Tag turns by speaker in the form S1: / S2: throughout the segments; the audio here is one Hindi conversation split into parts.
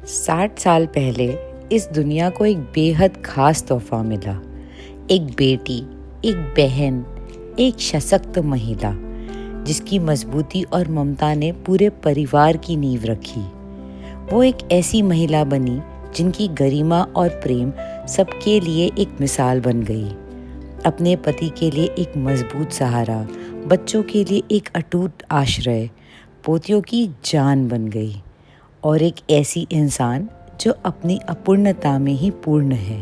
S1: 60 साल पहले इस दुनिया को एक बेहद खास तोहफा मिला। एक बेटी, एक बहन, एक सशक्त महिला जिसकी मजबूती और ममता ने पूरे परिवार की नींव रखी। वो एक ऐसी महिला बनी जिनकी गरिमा और प्रेम सबके लिए एक मिसाल बन गई। अपने पति के लिए एक मजबूत सहारा, बच्चों के लिए एक अटूट आश्रय, पोतियों की जान बन गई और एक ऐसी इंसान जो अपनी अपूर्णता में ही पूर्ण है।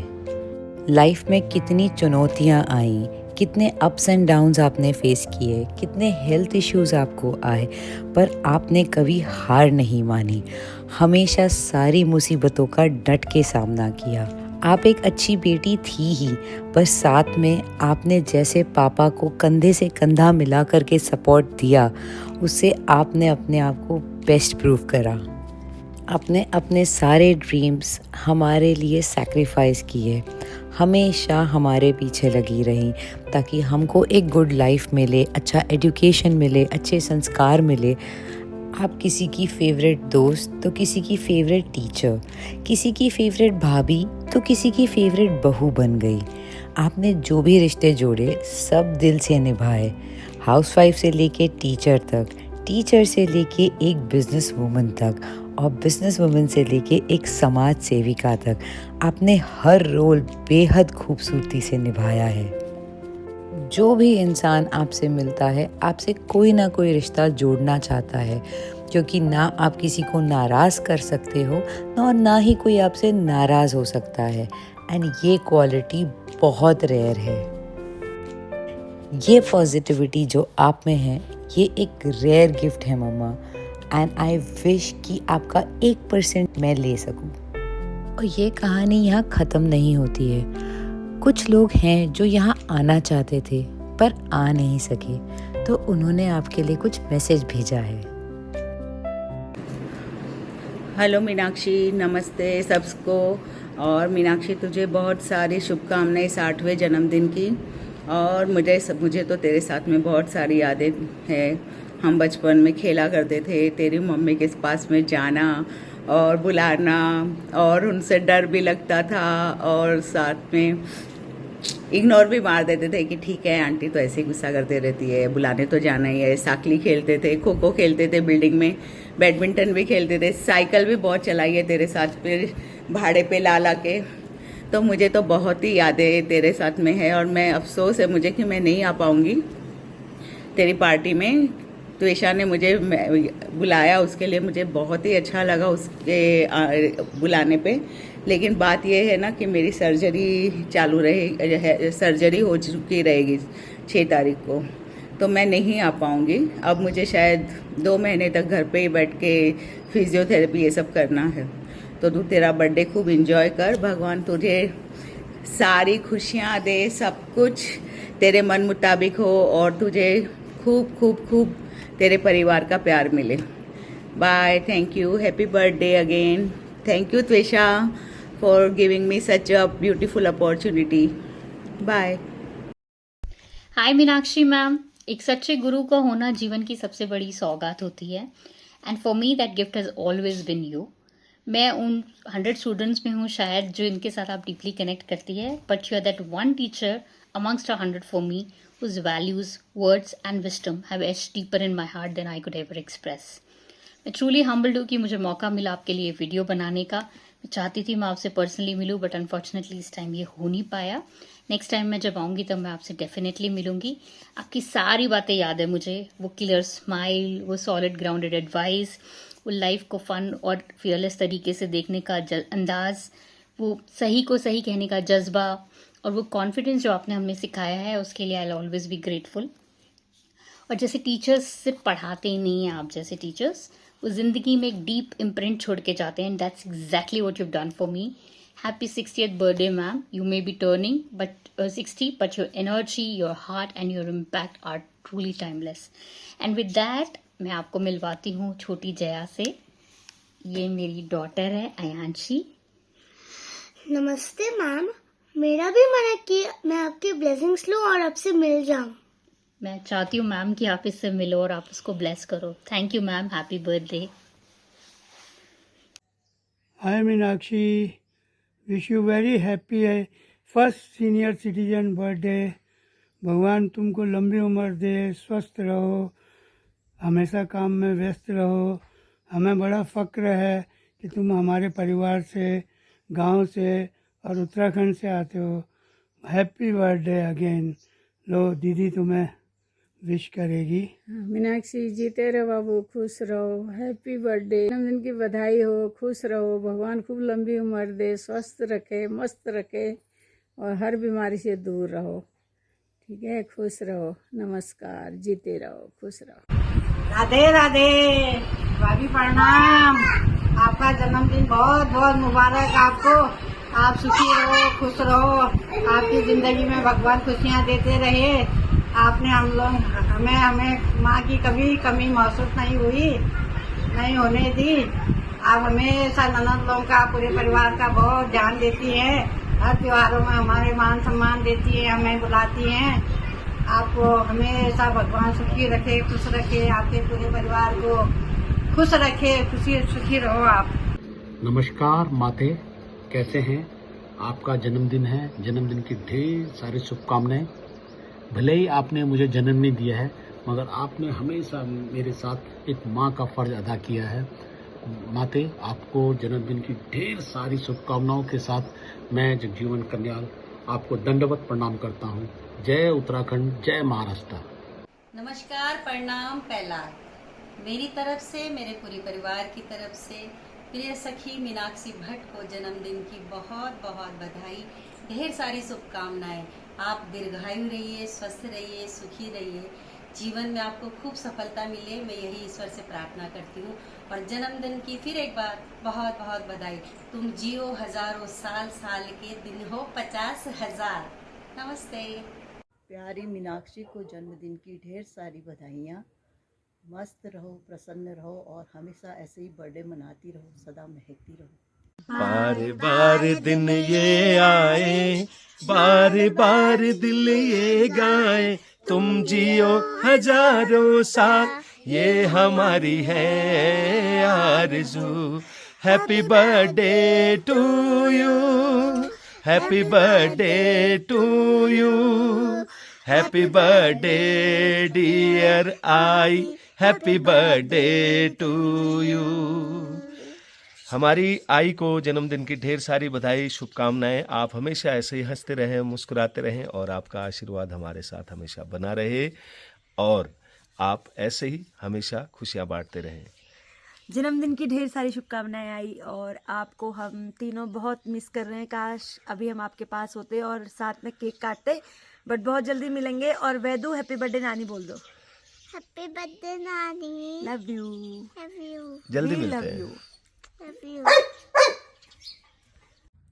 S1: लाइफ में कितनी चुनौतियाँ आईं, कितने अप्स एंड डाउन्स आपने फेस किए, कितने हेल्थ इश्यूज आपको आए, पर आपने कभी हार नहीं मानी। हमेशा सारी मुसीबतों का डट के सामना किया। आप एक अच्छी बेटी थी ही, पर साथ में आपने जैसे पापा को कंधे से कंधा मिला करके सपोर्ट दिया, उससे आपने अपने आप को बेस्ट प्रूव करा। आपने अपने सारे ड्रीम्स हमारे लिए सैक्रिफाइस किए, हमेशा हमारे पीछे लगी रही ताकि हमको एक गुड लाइफ मिले, अच्छा एजुकेशन मिले, अच्छे संस्कार मिले। आप किसी की फेवरेट दोस्त तो किसी की फेवरेट टीचर, किसी की फेवरेट भाभी तो किसी की फेवरेट बहू बन गई। आपने जो भी रिश्ते जोड़े सब दिल से निभाए, हाउसवाइफ से लेके टीचर तक, टीचर से लेके एक बिजनेस वूमन तक और बिजनेस वुमन से लेके एक समाज सेविका तक। आपने हर रोल बेहद खूबसूरती से निभाया है। जो भी इंसान आपसे मिलता है, आपसे कोई ना कोई रिश्ता जोड़ना चाहता है, क्योंकि ना आप किसी को नाराज़ कर सकते हो और ना ही कोई आपसे नाराज़ हो सकता है। एंड ये क्वालिटी बहुत रेयर है। ये पॉजिटिविटी जो आप में है, ये एक रेयर गिफ्ट है मम्मा। एंड आई विश कि आपका 1% मैं ले सकूं। और ये कहानी यहाँ ख़त्म नहीं होती है। कुछ लोग हैं जो यहाँ आना चाहते थे पर आ नहीं सके, तो उन्होंने आपके लिए कुछ मैसेज भेजा है।
S2: हेलो मीनाक्षी, नमस्ते सबको। और मीनाक्षी, तुझे बहुत सारी शुभकामनाएं 60वें जन्मदिन की। और मुझे तो तेरे साथ में बहुत सारी यादें हैं। हम बचपन में खेला करते थे, तेरी मम्मी के पास में जाना और बुलाना, और उनसे डर भी लगता था और साथ में इग्नोर भी मार देते थे कि ठीक है, आंटी तो ऐसे ही गुस्सा करते रहती है, बुलाने तो जाना ही है। साकली खेलते थे, खो खो खेलते थे बिल्डिंग में, बैडमिंटन भी खेलते थे, साइकिल भी बहुत चलाई है तेरे साथ फिर भाड़े पे ला ला के। तो मुझे तो बहुत ही यादें तेरे साथ में है और मैं अफसोस है मुझे कि मैं नहीं आ पाऊँगी तेरी पार्टी में। त्वेषा ने मुझे बुलाया, उसके लिए मुझे बहुत ही अच्छा लगा उसके बुलाने पे। लेकिन बात यह है ना कि मेरी सर्जरी चालू रहे, सर्जरी हो चुकी रहेगी 6 तारीख को, तो मैं नहीं आ पाऊँगी। अब मुझे शायद 2 महीने तक घर पे ही बैठ के फिजियोथेरेपी ये सब करना है। तो तू तेरा बर्थडे खूब इंजॉय कर, भगवान तुझे सारी खुशियाँ दे, सब कुछ तेरे मन मुताबिक हो और तुझे खूब खूब खूब तेरे परिवार का प्यार मिले। Bye, thank you, happy birthday again. Thank you Tvesha for giving me such a beautiful opportunity. Bye.
S3: Hi Meenakshi ma'am, एक सच्चे गुरु का होना जीवन की सबसे बड़ी सौगात होती है। And for me that gift has always been you. मैं उन 100 स्टूडेंट्स में हूँ शायद जो इनके साथ आप डीपली कनेक्ट करती है, but you are that one teacher amongst 100 for me whose values, words and wisdom have etched deeper in my heart than I could ever express. मैं ट्रूली हम्बल्ड हूँ कि मुझे मौका मिला आपके लिए वीडियो बनाने का। मैं चाहती थी मैं आपसे पर्सनली मिलूँ, बट अनफॉर्चुनेटली इस टाइम ये हो नहीं पाया। नेक्स्ट टाइम मैं जब आऊँगी तब मैं आपसे डेफिनेटली मिलूंगी। आपकी सारी बातें याद है मुझे, वो क्लियर स्माइल, वो सॉलिड ग्राउंडेड एडवाइस, वो लाइफ को फन और फियरलेस तरीके से देखने का अंदाज, वो सही को सही कहने का जज्बा और वो कॉन्फिडेंस जो आपने हमें सिखाया है, उसके लिए I will always be grateful. और जैसे टीचर्स सिर्फ पढ़ाते ही नहीं हैं, आप जैसे टीचर्स वो ज़िंदगी में एक डीप इम्प्रिंट छोड़ के जाते हैं। That's exactly what you done for me. Happy 60th birthday ma'am. You may be turning but 60, but your energy, your heart and your impact are truly timeless. And with that मैं आपको मिलवाती हूँ छोटी जया से। ये मेरी डॉटर है अयांशी।
S4: नमस्ते मैम, मेरा भी मन है कि मैं आपकी ब्लेसिंग्स लूँ और आपसे मिल जाऊँ।
S3: मैं चाहती हूँ मैम कि आप इससे मिलो और आप उसको ब्लेस करो। Thank you ma'am, happy birthday.
S5: Hi Hi Meenakshi, wish you very happy first senior citizen birthday. भगवान तुमको लंबी उम्र दे, स्वस्थ रहो, हमेशा काम में व्यस्त रहो। हमें बड़ा फ़क्र है कि तुम हमारे परिवार से, गांव से और उत्तराखंड से आते हो। Happy birthday again. लो दीदी तुम्हें विश करेगी।
S6: मीनाक्षी जीते रहो बाबू, खुश रहो, हैप्पी बर्थडे, जन्मदिन की बधाई हो, खुश रहो, भगवान खूब लंबी उम्र दे, स्वस्थ रखे, मस्त रखे और हर बीमारी से दूर रहो। ठीक है, खुश रहो, नमस्कार, जीते रहो, खुश रहो।
S2: राधे राधे भाभी, प्रणाम। आपका जन्मदिन बहुत बहुत मुबारक आपको। आप सुखी रहो, खुश रहो, आपकी जिंदगी में भगवान खुशियाँ देते रहे। आपने हमें माँ की कभी कमी महसूस नहीं होने दी। आप हमेशा ननद लोगों का, पूरे परिवार का बहुत ध्यान देती हैं। हर त्योहारों में हमारे मान सम्मान देती हैं, हमें बुलाती हैं। आपको हमेशा भगवान सुखी रखे, खुश रखे, आपके पूरे परिवार को खुश रखे, सुखी रहो आप।
S7: नमस्कार माते, कैसे हैं? आपका जन्मदिन है, जन्मदिन की ढेर सारी शुभकामनाएं। भले ही आपने मुझे जन्म नहीं दिया है, मगर आपने हमेशा मेरे साथ एक माँ का फर्ज अदा किया है। माते, आपको जन्मदिन की ढेर सारी शुभकामनाओं के साथ मैं जगजीवन कन्याल आपको दंडवत प्रणाम करता हूँ। जय उत्तराखंड, जय महाराष्ट्र।
S8: नमस्कार, प्रणाम पहला मेरी तरफ से, मेरे पूरे परिवार की तरफ से प्रिय सखी मीनाक्षी भट्ट को जन्मदिन की बहुत बहुत बधाई, ढेर सारी शुभकामनाएं। आप दीर्घायु रहिए, स्वस्थ रहिए, सुखी रहिए, जीवन में आपको खूब सफलता मिले, मैं यही ईश्वर से प्रार्थना करती हूँ। और जन्मदिन की फिर एक बार बहुत बहुत बधाई। तुम जियो हजारों साल, साल के दिन हो 50,000। नमस्ते।
S9: प्यारी मीनाक्षी को जन्मदिन की ढेर सारी बधाइयाँ। मस्त रहो, प्रसन्न रहो और हमेशा ऐसे ही बर्थडे मनाती रहो, सदा महकती रहो।
S10: बार बार दिन ये आए, बार बार दिल ये गाए, तुम जियो हजारों साल, ये हमारी है आरज़ू। Happy birthday to you, happy birthday to you, happy birthday dear आई, हैप्पी बर्थडे टू यू। हमारी आई को जन्मदिन की ढेर सारी बधाई, शुभकामनाएं। आप हमेशा ऐसे ही हंसते रहें, मुस्कुराते रहें और आपका आशीर्वाद हमारे साथ हमेशा बना रहे और आप ऐसे ही हमेशा खुशियां बांटते रहें।
S11: जन्मदिन की ढेर सारी शुभकामनाएं आई और आपको हम तीनों बहुत मिस कर रहे हैं। काश अभी हम आपके पास होते और साथ में केक काटते, बट बहुत जल्दी मिलेंगे। और वैदू, हैप्पी बर्थडे नानी बोल दो।
S4: हैप्पी बर्थडे नानी,
S11: लव यू,
S10: जल्दी मिलते हैं।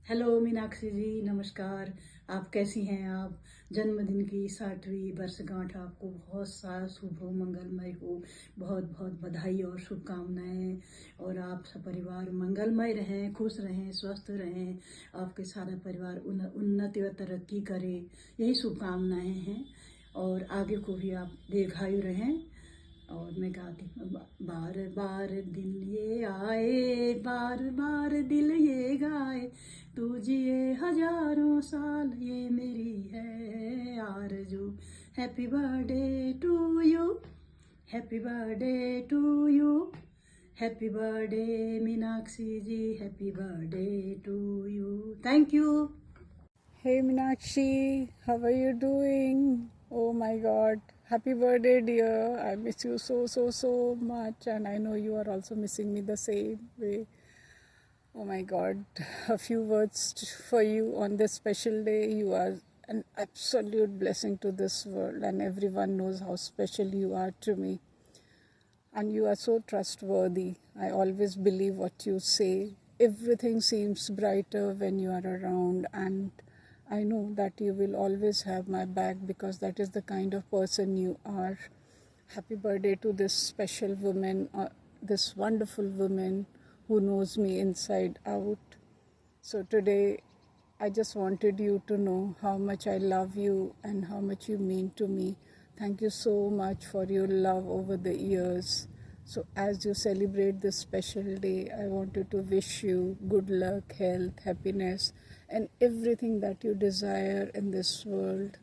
S6: हेलो मीनाक्षी जी, नमस्कार। आप कैसी हैं? आप जन्मदिन की 60वीं वर्षगांठ आपको बहुत सारा शुभ हो, मंगलमय हो, बहुत बहुत बधाई और शुभकामनाएं। और आप सब परिवार मंगलमय रहें, खुश रहें, स्वस्थ रहें, आपके सारा परिवार उन्नति व तरक्की करे, यही शुभकामनाएं हैं। और आगे को भी आप दीर्घायु रहें। और मैं गाती हूँ, बार बार दिल ये आए, बार बार दिल ये गाए, तू जिए हजारों साल, ये मेरी है आरज़ू। Happy birthday to you, happy birthday to you, happy birthday Meenakshi ji, happy birthday to you. Thank you.
S12: Hey Meenakshi, how are you doing? Oh my God, happy birthday dear. I miss you so much and I know you are also missing me the same way. Oh my God, a few words for you on this special day. You are an absolute blessing to this world and everyone knows how special you are to me. And you are so trustworthy. I always believe what you say. Everything seems brighter when you are around, and I know that you will always have my back because that is the kind of person you are. Happy birthday to this special woman, this wonderful woman who knows me inside out. So today I just wanted you to know how much I love you and how much you mean to me. Thank you so much for your love over the years. So, as you celebrate this special day, I wanted to wish you good luck, health, happiness, and everything that you desire in this world.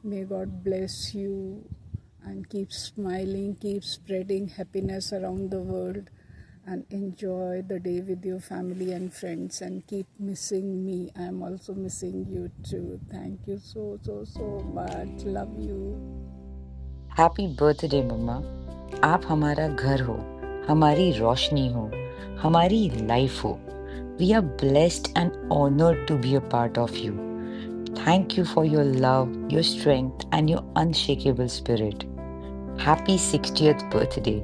S12: May God bless you and keep smiling, keep spreading happiness around the world, and enjoy the day with your family and friends, and keep missing me. I am also missing you too. Thank you so much. Love you.
S1: Happy birthday मम्मा। आप हमारा घर हो, हमारी रोशनी हो, हमारी लाइफ हो। We are blessed and honoured to be a part of you. Thank you for your love, your strength and your unshakable spirit. Happy 60th birthday.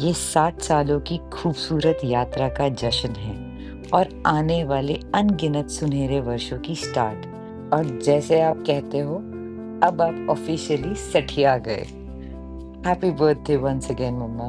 S1: ये 60 सालों की खूबसूरत यात्रा का जश्न है और आने वाले अनगिनत सुनहरे वर्षों की स्टार्ट। और जैसे आप कहते हो, अब आप ऑफिशियली सठिया गए। हैप्पी बर्थडे वंस अगेन मम्मा।